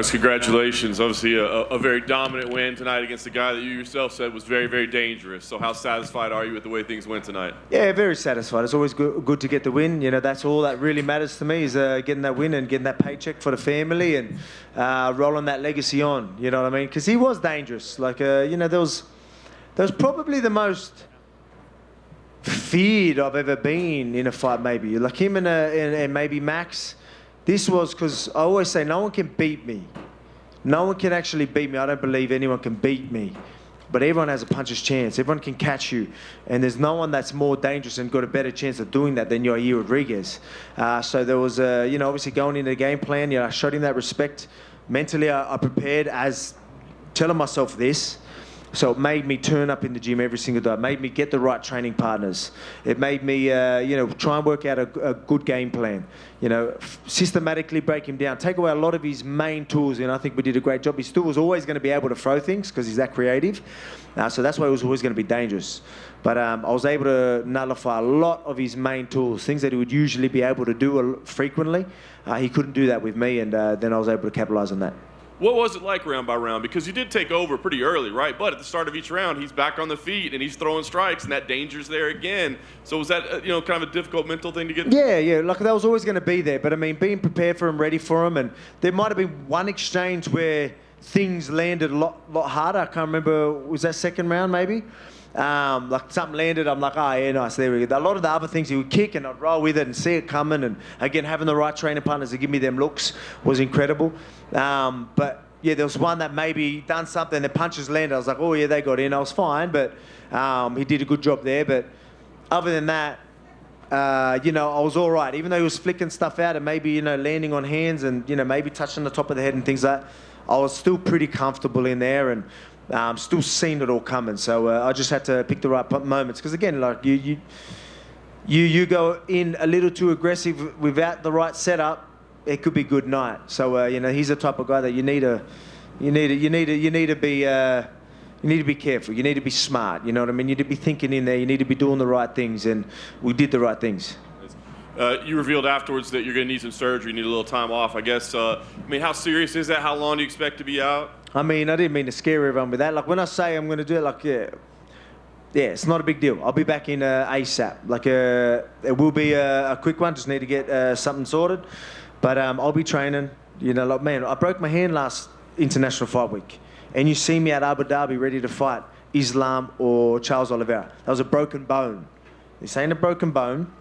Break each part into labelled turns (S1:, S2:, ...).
S1: Congratulations. Obviously, a very dominant win tonight against a guy that you yourself said was very, very dangerous. So how satisfied are you with the way things went tonight?
S2: Yeah, very satisfied. It's always good to get the win. You know, that's all that really matters to me is getting that win and getting that paycheck for the family and rolling that legacy on. You know what I mean? Because he was dangerous. Like, you know, there was probably the most feared I've ever been in a fight, maybe. Like him and maybe Max. This was because I always say no one can beat me. No one can actually beat me. I don't believe anyone can beat me. But everyone has a puncher's chance. Everyone can catch you. And there's no one that's more dangerous and got a better chance of doing that than Yair Rodriguez. So there was, you know, obviously going into the game plan, you know, I showed him that respect. Mentally, I prepared as telling myself this. So it made me turn up in the gym every single day. It made me get the right training partners. It made me, you know, try and work out a good game plan. You know, systematically break him down. Take away a lot of his main tools, and I think we did a great job. He still was always going to be able to throw things because he's that creative. So that's why he was always going to be dangerous. But I was able to nullify a lot of his main tools, things that he would usually be able to do frequently. He couldn't do that with me, and then I was able to capitalize on that.
S1: What was it like round by round? Because you did take over pretty early, right? But at the start of each round, he's back on the feet and he's throwing strikes, and that danger's there again. So was that, you know, kind of a difficult mental thing to get?
S2: Yeah. Like that was always going to be there. But I mean, being prepared for him, ready for him, and there might have been one exchange where things landed a lot harder. I can't remember. Was that second round maybe? Like something landed, I'm like, oh yeah, nice, there we go. A lot of the other things he would kick and I'd roll with it and see it coming, and again, having the right training partners to give me them looks was incredible. But yeah, there was one that maybe done something, the punches landed, I was like, oh yeah, they got in, I was fine, but he did a good job there. But other than that, you know, I was all right. Even though he was flicking stuff out and maybe, you know, landing on hands and, you know, maybe touching the top of the head and things like that, I was still pretty comfortable in there and still seeing it all coming. So I just had to pick the right moments. Because again, like you go in a little too aggressive without the right setup, it could be a good night. So you know, he's the type of guy that you need to be careful. You need to be smart. You know what I mean? You need to be thinking in there. You need to be doing the right things, and we did the right things.
S1: You revealed afterwards that you're going to need some surgery, need a little time off. I guess. I mean, how serious is that? How long do you expect to be out?
S2: I mean, I didn't mean to scare everyone with that. Like when I say I'm going to do it, like yeah, it's not a big deal. I'll be back in ASAP. Like it will be a quick one. Just need to get something sorted. But I'll be training. You know, like man, I broke my hand last International Fight Week, and you see me at Abu Dhabi ready to fight Islam or Charles Oliveira. That was a broken bone. This ain't a broken bone.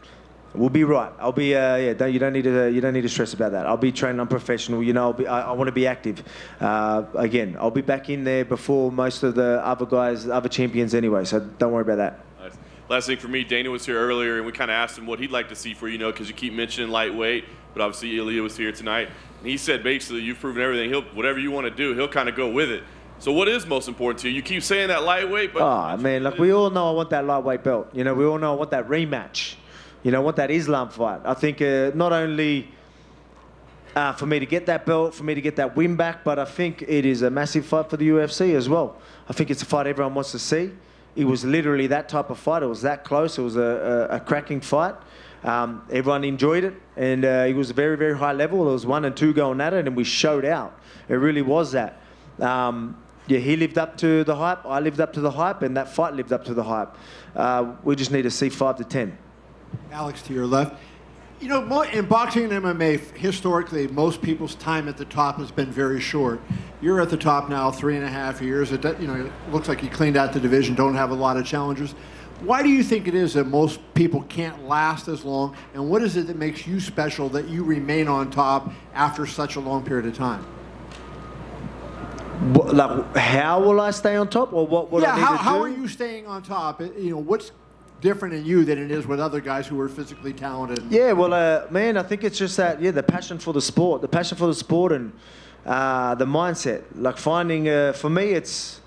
S2: We'll be right. I'll be yeah. You don't need to stress about that. I'll be training. I'm professional. You know, I want to be active. Again, I'll be back in there before most of the other guys, other champions anyway. So don't worry about that.
S1: Nice. Last thing for me, Dana was here earlier, and we kind of asked him what he'd like to see for you know, because you keep mentioning lightweight, but obviously Ilya was here tonight, and he said basically you've proven everything. Whatever you want to do, he'll kind of go with it. So what is most important to you? You keep saying that lightweight, but
S2: oh man, like we all know I want that lightweight belt. You know, we all know I want that rematch. You know, I want that Islam fight. I think not only for me to get that belt, for me to get that win back, but I think it is a massive fight for the UFC as well. I think it's a fight everyone wants to see. It was literally that type of fight. It was that close. It was a cracking fight. Everyone enjoyed it, and it was a very, very high level. There was 1 and 2 going at it, and we showed out. It really was that. Yeah, he lived up to the hype. I lived up to the hype, and that fight lived up to the hype. We just need to see 5 to 10.
S3: Alex, to your left. You know, in boxing and MMA, historically, most people's time at the top has been very short. You're at the top now 3.5 years. It looks like you cleaned out the division, don't have a lot of challengers. Why do you think it is that most people can't last as long, and what is it that makes you special that you remain on top after such a long period of time?
S2: Like, how will I stay on top, or what would I need to do?
S3: How are you staying on top? You know, what's different in you than it is with other guys who are physically talented?
S2: Yeah, well, man, I think it's just that, the passion for the sport, and the mindset. Like finding, for me, it's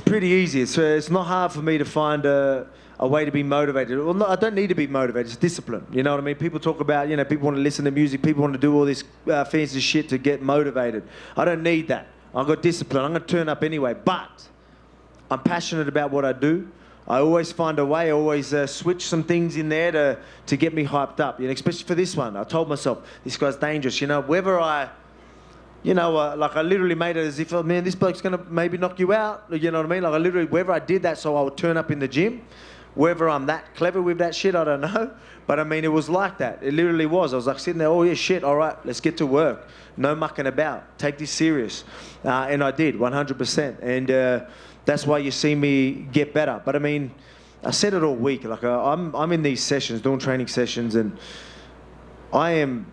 S2: pretty easy. It's not hard for me to find a way to be motivated. Well, no, I don't need to be motivated. It's discipline. You know what I mean? People talk about, people want to listen to music. People want to do all this fancy shit to get motivated. I don't need that. I've got discipline. I'm going to turn up anyway. But I'm passionate about what I do. I always find a way. I always switch some things in there to get me hyped up. Especially for this one. I told myself, this guy's dangerous. Whether I you know, like I literally made it as if, oh, man, this bloke's going to maybe knock you out. You know what I mean? Like I literally, whether I did that so I would turn up in the gym, whether I'm that clever with that shit, I don't know. But I mean, it was like that. It literally was. I was like sitting there, oh yeah, shit, all right, let's get to work. No mucking about. Take this serious. And I did, 100%. And that's why you see me get better. But I mean, I said it all week. Like I'm in these sessions, doing training sessions, and I am,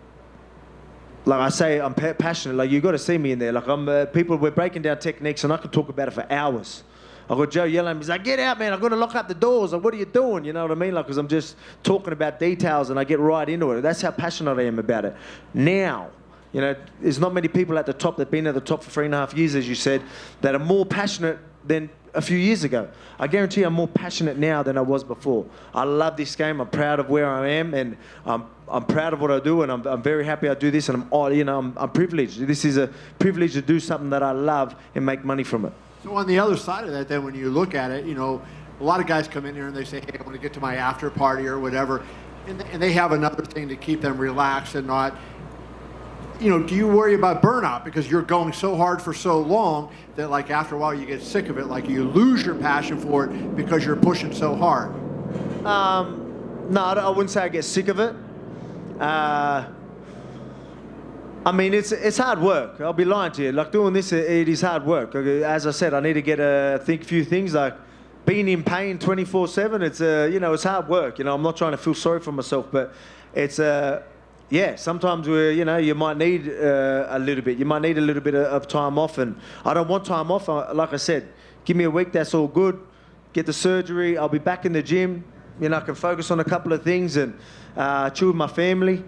S2: like I say, I'm passionate. Like you got to see me in there. Like we're breaking down techniques, and I could talk about it for hours. I got Joe yelling at me. He's like, get out, man. I've got to lock up the doors. Like, what are you doing? You know what I mean? Like, because I'm just talking about details and I get right into it. That's how passionate I am about it. Now, you know, there's not many people at the top that have been at the top for 3.5 years, as you said, that are more passionate than a few years ago. I guarantee I'm more passionate now than I was before. I love this game. I'm proud of where I am, and I'm proud of what I do, and I'm very happy I do this, and I'm privileged. This is a privilege to do something that I love and make money from it.
S3: So on the other side of that, then, when you look at it, you know, a lot of guys come in here and they say, hey, I want to get to my after party or whatever, and they have another thing to keep them relaxed and not, you know, do you worry about burnout because you're going so hard for so long that, like, after a while you get sick of it, like you lose your passion for it because you're pushing so hard?
S2: No, I wouldn't say I get sick of it. I mean, it's hard work. I'll be lying to you. Like doing this, it is hard work. As I said, I need to get think a few things, like being in pain 24/7. It's you know, it's hard work. You know, I'm not trying to feel sorry for myself, but it's yeah. Sometimes you know, you might need a little bit. You might need a little bit of time off, and I don't want time off. Like I said, give me a week. That's all good. Get the surgery. I'll be back in the gym. You know, I can focus on a couple of things and chill with my family,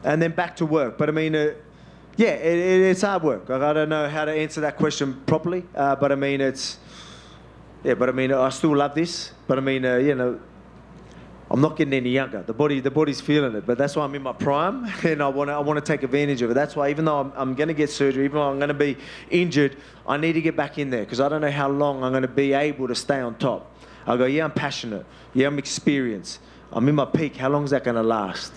S2: and then back to work. But I mean. Yeah, it's hard work. I don't know how to answer that question properly, but I mean, but I mean, I still love this. But I mean, you know, I'm not getting any younger. The body's feeling it. But that's why I'm in my prime, and I want to take advantage of it. That's why, even though I'm going to get surgery, even though I'm going to be injured, I need to get back in there because I don't know how long I'm going to be able to stay on top. I go, yeah, I'm passionate. Yeah, I'm experienced. I'm in my peak. How long is that going to last?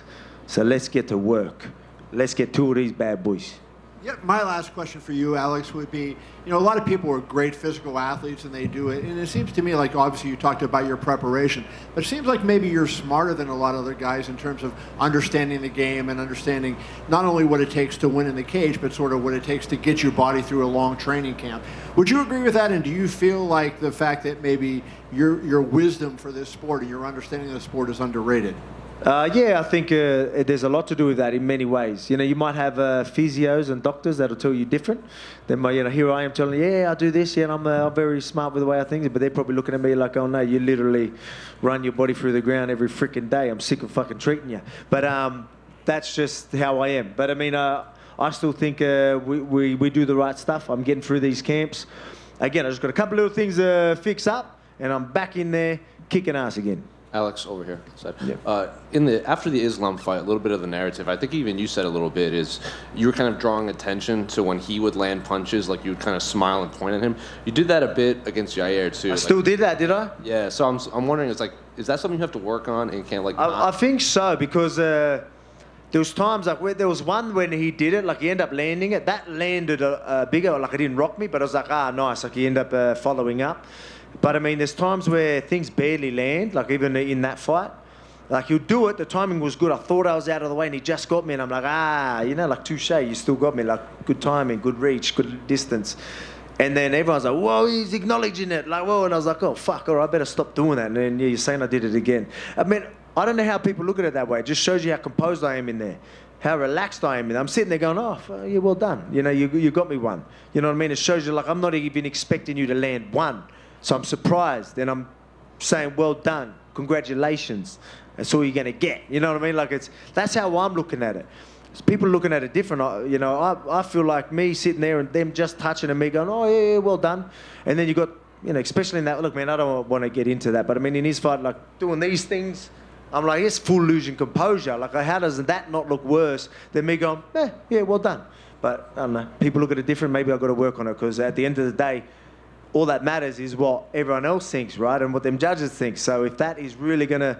S2: So let's get to work. Let's get two of these bad boys.
S3: Yeah, my last question for you, Alex, would be, you know, a lot of people are great physical athletes and they do it. And it seems to me like, obviously, you talked about your preparation, but it seems like maybe you're smarter than a lot of other guys in terms of understanding the game and understanding not only what it takes to win in the cage, but sort of what it takes to get your body through a long training camp. Would you agree with that? And do you feel like the fact that maybe your wisdom for this sport and your understanding of the sport is underrated?
S2: Yeah, I think there's a lot to do with that in many ways. You know, you might have physios and doctors that'll tell you different. Then, you know, here I am telling you, yeah, I do this, yeah, and I'm very smart with the way I think, but they're probably looking at me like, oh no, you literally run your body through the ground every freaking day. I'm sick of fucking treating you. But that's just how I am. But I mean, I still think we do the right stuff. I'm getting through these camps. Again, I just got a couple little things to fix up, and I'm back in there kicking ass again.
S4: Alex, over here.
S2: Yeah.
S4: After the Islam fight, a little bit of the narrative, I think even you said a little bit, is you were kind of drawing attention to when he would land punches, like you would kind of smile and point at him. You did that a bit against Yair too.
S2: I still did that, did I?
S4: Yeah. So I'm wondering, is that something you have to work on and can't like?
S2: I think so, because there was times like where there was one when he did it, like he ended up landing it. That landed bigger, like it didn't rock me, but I was like, nice. Like he ended up following up. But I mean, there's times where things barely land, like even in that fight. Like he'll do it, the timing was good. I thought I was out of the way and he just got me and I'm like, you know, like touche, you still got me. Like good timing, good reach, good distance. And then everyone's like, whoa, he's acknowledging it. Like, whoa, and I was like, oh, fuck, all right, I better stop doing that. And then you're saying I did it again. I mean, I don't know how people look at it that way. It just shows you how composed I am in there, how relaxed I am in there. I'm sitting there going, oh, yeah, well done. You know, you got me one. You know what I mean? It shows you, like, I'm not even expecting you to land one. So I'm surprised, and I'm saying, well done, congratulations. That's all you're going to get. You know what I mean? Like that's how I'm looking at it. People looking at it different. You know, I feel like me sitting there and them just touching and me going, oh, yeah, well done. And then you got, you know, especially in that, look, man, I don't want to get into that, but I mean, in his fight, like doing these things, I'm like, it's full losing composure. Like, how does that not look worse than me going, yeah, well done. But I don't know, people look at it different. Maybe I've got to work on it, because at the end of the day, all that matters is what everyone else thinks, right? And what them judges think. So if that is really going to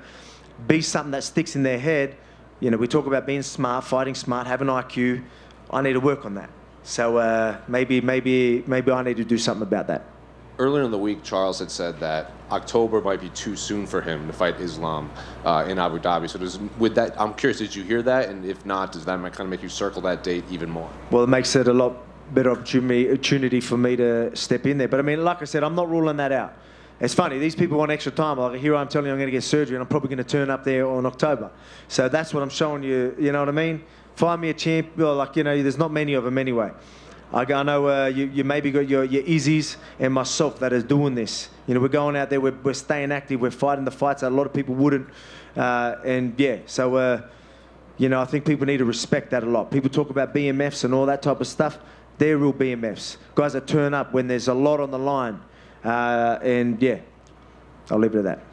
S2: be something that sticks in their head, you know, we talk about being smart, fighting smart, having IQ. I need to work on that. So maybe I need to do something about that.
S4: Earlier in the week, Charles had said that October might be too soon for him to fight Islam in Abu Dhabi. So I'm curious, did you hear that? And if not, does that kind of make you circle that date even more?
S2: Well, it makes it a lot better opportunity for me to step in there. But I mean, like I said, I'm not ruling that out. It's funny, these people want extra time. Like here I'm telling you I'm going to get surgery and I'm probably going to turn up there in October. So that's what I'm showing you, you know what I mean? Find me a champ, like, you know, there's not many of them anyway. I know you maybe got your Izzies and myself that is doing this. You know, we're going out there, we're staying active, we're fighting the fights that a lot of people wouldn't. And yeah, so, you know, I think people need to respect that a lot. People talk about BMFs and all that type of stuff. They're real BMFs. Guys that turn up when there's a lot on the line. And yeah, I'll leave it at that.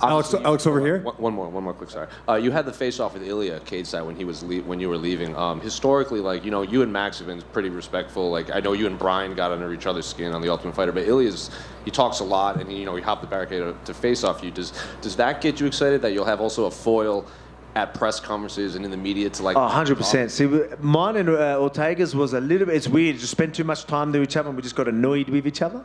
S5: Alex over here.
S4: One more quick, sorry. You had the face-off with Ilya cage side when you were leaving. Historically, like, you know, you and Max have been pretty respectful. Like, I know you and Brian got under each other's skin on The Ultimate Fighter, but he talks a lot, and, you know, he hopped the barricade to face off you. Does that get you excited that you'll have also a foil at press conferences and in the media to, like...
S2: Oh, 100%. See, mine and Ortega's was a little bit... It's weird. Just spend too much time to each other and we just got annoyed with each other.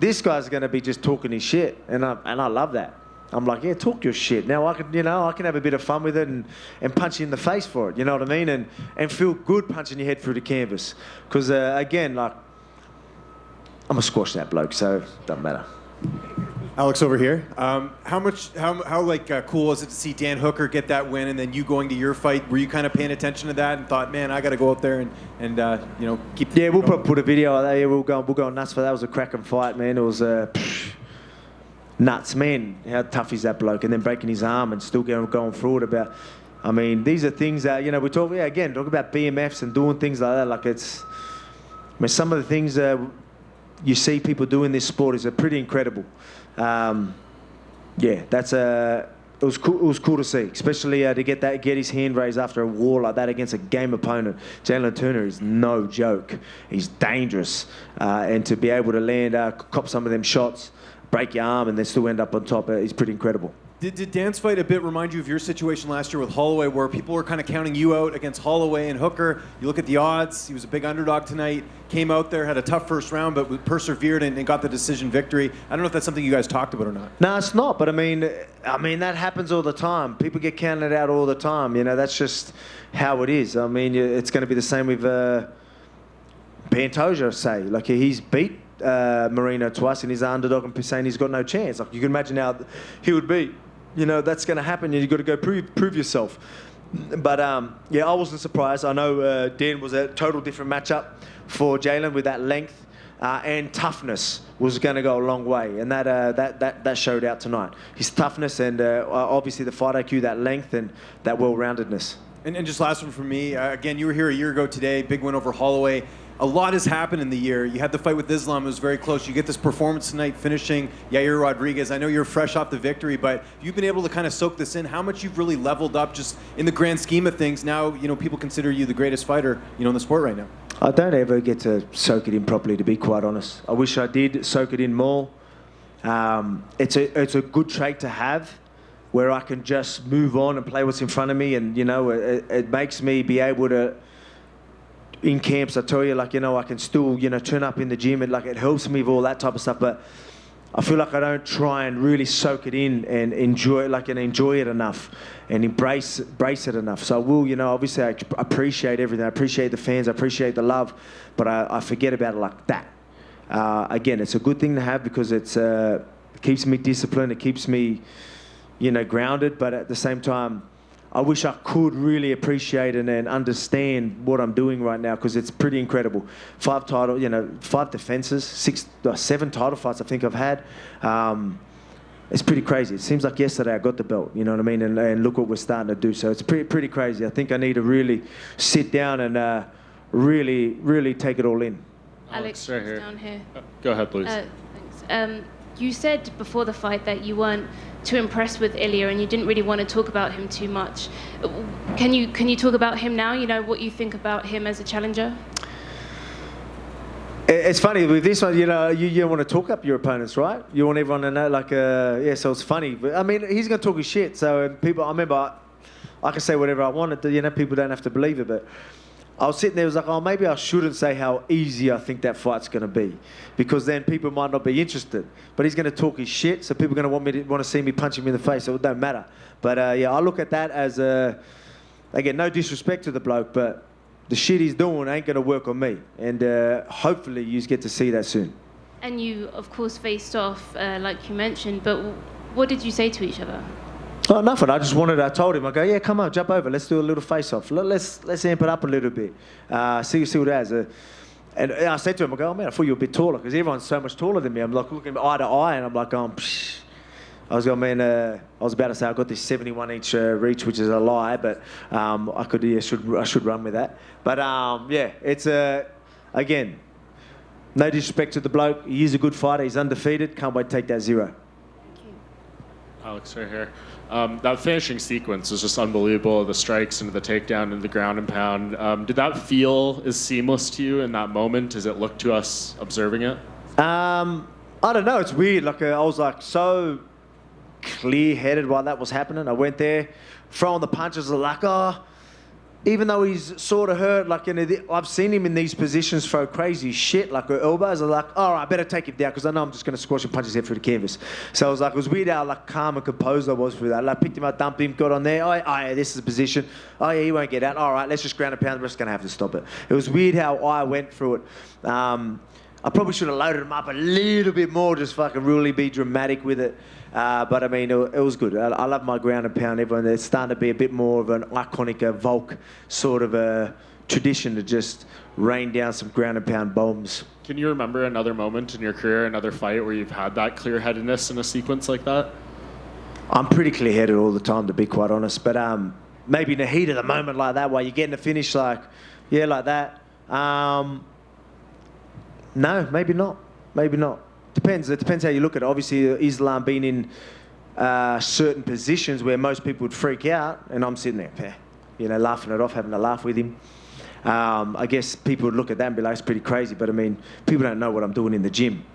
S2: This guy's going to be just talking his shit, and I love that. I'm like, yeah, talk your shit. Now I can have a bit of fun with it and punch you in the face for it. You know what I mean? And feel good punching your head through the canvas. Because again, like, I'm gonna squash that bloke, so it doesn't matter.
S5: Alex over here. How cool was it to see Dan Hooker get that win and then you going to your fight? Were you kind of paying attention to that and thought, man, I got to go out there and you know, keep? Yeah,
S2: we'll probably put a video out there. Yeah, we'll go nuts for that. It was a cracking fight, man. It was nuts, man. How tough is that bloke? And then breaking his arm and still going through it about. I mean, these are things that, you know, we talk about BMFs and doing things like that. Like it's, I mean, some of the things you see people do in this sport is pretty incredible. Yeah, that's it was cool. It was cool to see, especially to get his hand raised after a war like that against a game opponent. Jalen Turner is no joke. He's dangerous, and to be able to land, cop some of them shots, break your arm, and then still end up on top is pretty incredible.
S5: Did Dan's fight a bit remind you of your situation last year with Holloway, where people were kind of counting you out against Holloway and Hooker? You look at the odds. He was a big underdog tonight. Came out there, had a tough first round, but persevered and got the decision victory. I don't know if that's something you guys talked about or not.
S2: No, it's not. But I mean that happens all the time. People get counted out all the time. You know, that's just how it is. I mean, it's going to be the same with Pantoja, say. Like, he's beat Marino twice, and he's an underdog and saying he's got no chance. Like, you can imagine how he would be. You know, that's going to happen. You've got to go prove yourself. But, yeah, I wasn't surprised. I know Dan was a total different matchup for Jalen with that length and toughness was going to go a long way. And that showed out tonight. His toughness and obviously the fight IQ, that length and that well-roundedness.
S5: And just last one from me. Again, you were here a year ago today. Big win over Holloway. A lot has happened in the year. You had the fight with Islam. It was very close. You get this performance tonight finishing Yair Rodriguez. I know you're fresh off the victory, but you've been able to kind of soak this in. How much you've really leveled up just in the grand scheme of things. Now, you know, people consider you the greatest fighter, you know, in the sport right now.
S2: I don't ever get to soak it in properly, to be quite honest. I wish I did soak it in more. It's a good trait to have, where I can just move on and play what's in front of me. And, you know, it makes me be able to, in camps, I tell you, like, you know, I can still, you know, turn up in the gym and, like, it helps me with all that type of stuff. But I feel like I don't try and really soak it in and enjoy it enough and embrace it enough. So I will, you know, obviously I appreciate everything. I appreciate the fans. I appreciate the love. But I forget about it like that. Again, it's a good thing to have because it keeps me disciplined. It keeps me, you know, grounded. But at the same time, I wish I could really appreciate and understand what I'm doing right now because it's pretty incredible. 5 defenses, 7 title fights I think I've had. It's pretty crazy. It seems like yesterday I got the belt, you know what I mean? And look what we're starting to do. So it's pretty crazy. I think I need to really sit down and really take it all in.
S6: Alex,
S7: right here.
S6: Down here.
S7: Go ahead, please.
S6: Thanks. You said before the fight that you weren't too impressed with Ilya and you didn't really want to talk about him too much. Can you talk about him now? You know, what you think about him as a challenger?
S2: It's funny with this one, you know, you want to talk up your opponents, right? You want everyone to know, like, yeah. So it's funny, but I mean, he's going to talk his shit. So people, I remember, I can say whatever I wanted. You know, people don't have to believe it, but I was sitting there, I was like, oh, maybe I shouldn't say how easy I think that fight's going to be, because then people might not be interested. But he's going to talk his shit, so people are going to want to see me punch him in the face, so it don't matter. But yeah, I look at that as, again, no disrespect to the bloke, but the shit he's doing ain't going to work on me. And hopefully you get to see that soon.
S6: And you, of course, faced off, like you mentioned, but what did you say to each other?
S2: Oh, nothing. I told him, I go, yeah, come on, jump over. Let's do a little face-off. Let's amp it up a little bit. See what it has. And I said to him, I go, oh, man, I thought you were a bit taller, because everyone's so much taller than me. I'm like looking eye to eye, and I'm like going, psh. I was going, man, I was about to say I got this 71-inch reach, which is a lie, but I should run with that. But yeah, it's again, no disrespect to the bloke. He is a good fighter. He's undefeated. Can't wait to take that 0.
S6: Thank you.
S7: Alex, right here. That finishing sequence was just unbelievable. The strikes into the takedown and the ground and pound. Did that feel as seamless to you in that moment as it looked to us observing it?
S2: I don't know. It's weird. Like I was like so clear-headed while that was happening. I went there, throwing the punches, like, oh, even though he's sort of hurt, like, I've seen him in these positions throw crazy shit, like her elbows. I'm like, all right, I better take him down, because I know I'm just going to squash and punch his head through the canvas. So I was like, it was weird how like calm and composed I was through that. Like, picked him up, dumped him, got on there. Oh, yeah, this is the position. Oh, yeah, he won't get out. All right, let's just ground and pound. We're just going to have to stop it. It was weird how I went through it. I probably should have loaded him up a little bit more, just fucking really be dramatic with it. But I mean, it was good. I love my ground and pound. Everyone, it's starting to be a bit more of an iconic Volk sort of a tradition to just rain down some ground and pound bombs.
S7: Can you remember another moment in your career, another fight where you've had that clear-headedness in a sequence like that?
S2: I'm pretty clear-headed all the time, to be quite honest. But maybe in the heat of the moment like that, while you're getting the finish, like, yeah, like that. No, maybe not. Maybe not. Depends. It depends how you look at it. Obviously, Islam being in certain positions where most people would freak out, and I'm sitting there, you know, laughing it off, having a laugh with him. I guess people would look at that and be like, it's pretty crazy. But I mean, people don't know what I'm doing in the gym.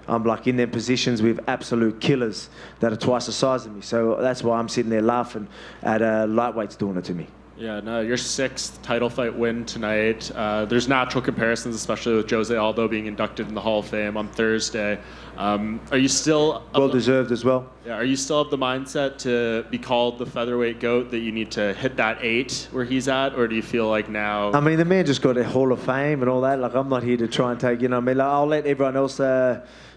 S2: I'm like in them positions with absolute killers that are twice the size of me. So that's why I'm sitting there laughing at lightweights doing it to me.
S7: Yeah, no, your 6th title fight win tonight. There's natural comparisons, especially with Jose Aldo being inducted in the Hall of Fame on Thursday. Are you still
S2: well deserved as well?
S7: Yeah. Are you still of the mindset to be called the featherweight GOAT, that you need to hit that 8 where he's at, or do you feel like now?
S2: I mean, the man just got a Hall of Fame and all that. Like, I'm not here to try and take, you know, I mean, like, I'll let everyone else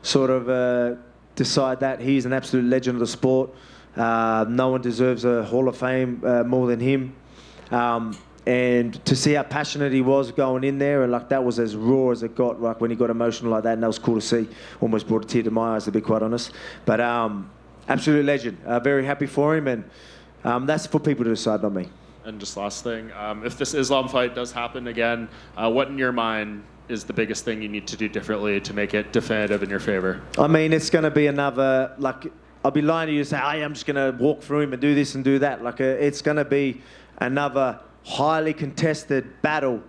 S2: sort of decide that. He's an absolute legend of the sport. No one deserves a Hall of Fame more than him. And to see how passionate he was going in there, and like that was as raw as it got, like when he got emotional like that, and that was cool to see. Almost brought a tear to my eyes, to be quite honest. But absolute legend. Very happy for him, and that's for people to decide, not me.
S7: And just last thing, if this Islam fight does happen again, what in your mind is the biggest thing you need to do differently to make it definitive in your favor?
S2: I mean, it's going to be another, like, I'll be lying to you to say, hey, I'm just going to walk through him and do this and do that. Like, it's going to be another highly contested battle,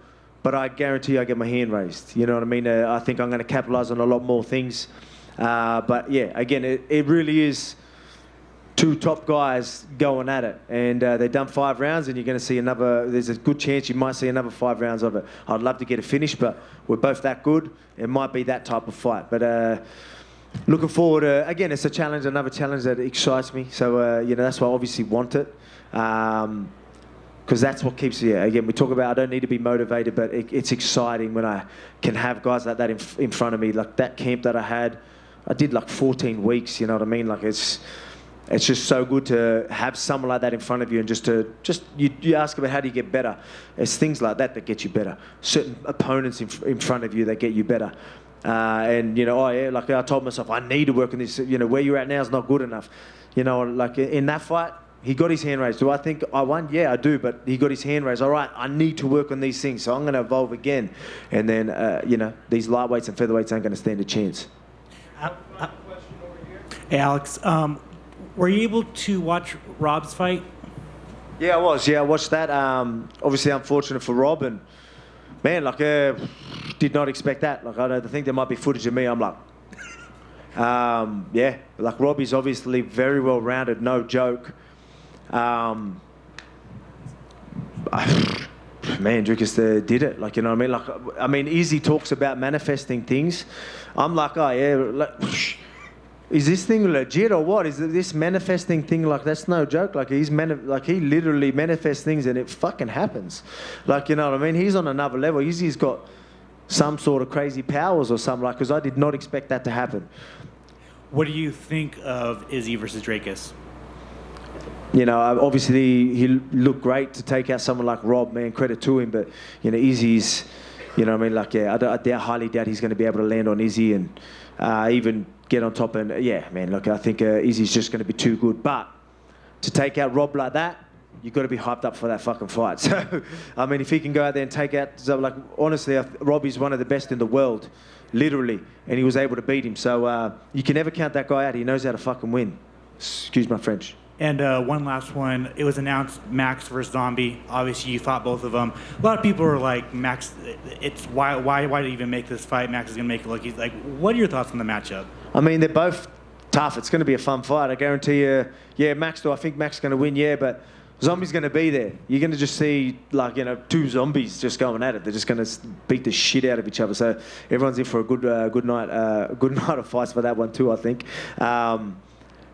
S2: but I guarantee I get my hand raised. You know what I mean? I think I'm going to capitalize on a lot more things. But yeah, again, it really is 2 top guys going at it. And they've done 5 rounds, and you're going to see another, there's a good chance you might see another 5 rounds of it. I'd love to get a finish, but we're both that good. It might be that type of fight. But looking forward, again, it's a challenge, another challenge that excites me. So, you know, that's why I obviously want it. Because that's what keeps you. Again, we talk about I don't need to be motivated, but it's exciting when I can have guys like that in front of me. Like that camp that I had, I did like 14 weeks. You know what I mean? Like it's just so good to have someone like that in front of you, and you ask about how do you get better. It's things like that get you better. Certain opponents in front of you that get you better. And you know, oh yeah, like I told myself, I need to work on this. You know, where you're at now is not good enough. You know, like in that fight. He got his hand raised. Do I think I won? Yeah, I do. But he got his hand raised. All right, I need to work on these things. So I'm going to evolve again. And then, you know, these lightweights and featherweights aren't going to stand a chance.
S8: Hey, Alex. Were you able to watch Rob's fight?
S2: Yeah, I was. Yeah, I watched that. Obviously, unfortunate for Rob. And, man, like, did not expect that. Like, I think there might be footage of me. I'm like, yeah. Like, Robbie's obviously very well-rounded. No joke. man, Dricus did it. Like, you know what I mean? Like, I mean, Izzy talks about manifesting things. I'm like, oh yeah, like, is this thing legit or what? Is this manifesting thing like that's no joke? Like he literally manifests things and it fucking happens. Like, you know what I mean? He's on another level. Izzy's got some sort of crazy powers or something, like, because I did not expect that to happen.
S8: What do you think of Izzy versus Dracus?
S2: You know, obviously he looked great to take out someone like Rob, man, credit to him. But, you know, Izzy's, you know what I mean? Like, yeah, I highly doubt he's going to be able to land on Izzy and even get on top. And, yeah, man, look, I think Izzy's just going to be too good. But to take out Rob like that, you've got to be hyped up for that fucking fight. So, I mean, if he can go out there and take out, so, like, honestly, Robbie's one of the best in the world, literally, and he was able to beat him. So you can never count that guy out. He knows how to fucking win. Excuse my French.
S8: And one last one. It was announced Max versus Zombie. Obviously, you fought both of them. A lot of people were like, Max, it's why did he even make this fight? Max is going to make it look. He's like, what are your thoughts on the matchup?
S2: I mean, they're both tough. It's going to be a fun fight. I guarantee you. Yeah, Max, do I think Max is going to win? Yeah, but Zombie's going to be there. You're going to just see, like, you know, two zombies just going at it. They're just going to beat the shit out of each other. So everyone's in for a good night of fights for that one too, I think.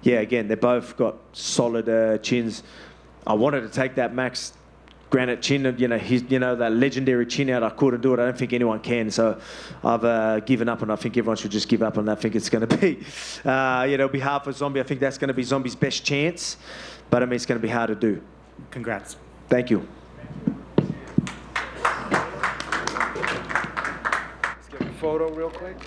S2: Yeah, again, they both got solid chins. I wanted to take that Max granite chin, you know, that legendary chin out. I couldn't do it. I don't think anyone can. So I've given up, and I think everyone should just give up on that. I think it's going to be, it'll be hard for Zombie. I think that's going to be Zombie's best chance. But I mean, it's going to be hard to do.
S8: Congrats.
S2: Thank you.
S9: Let's get a photo real quick.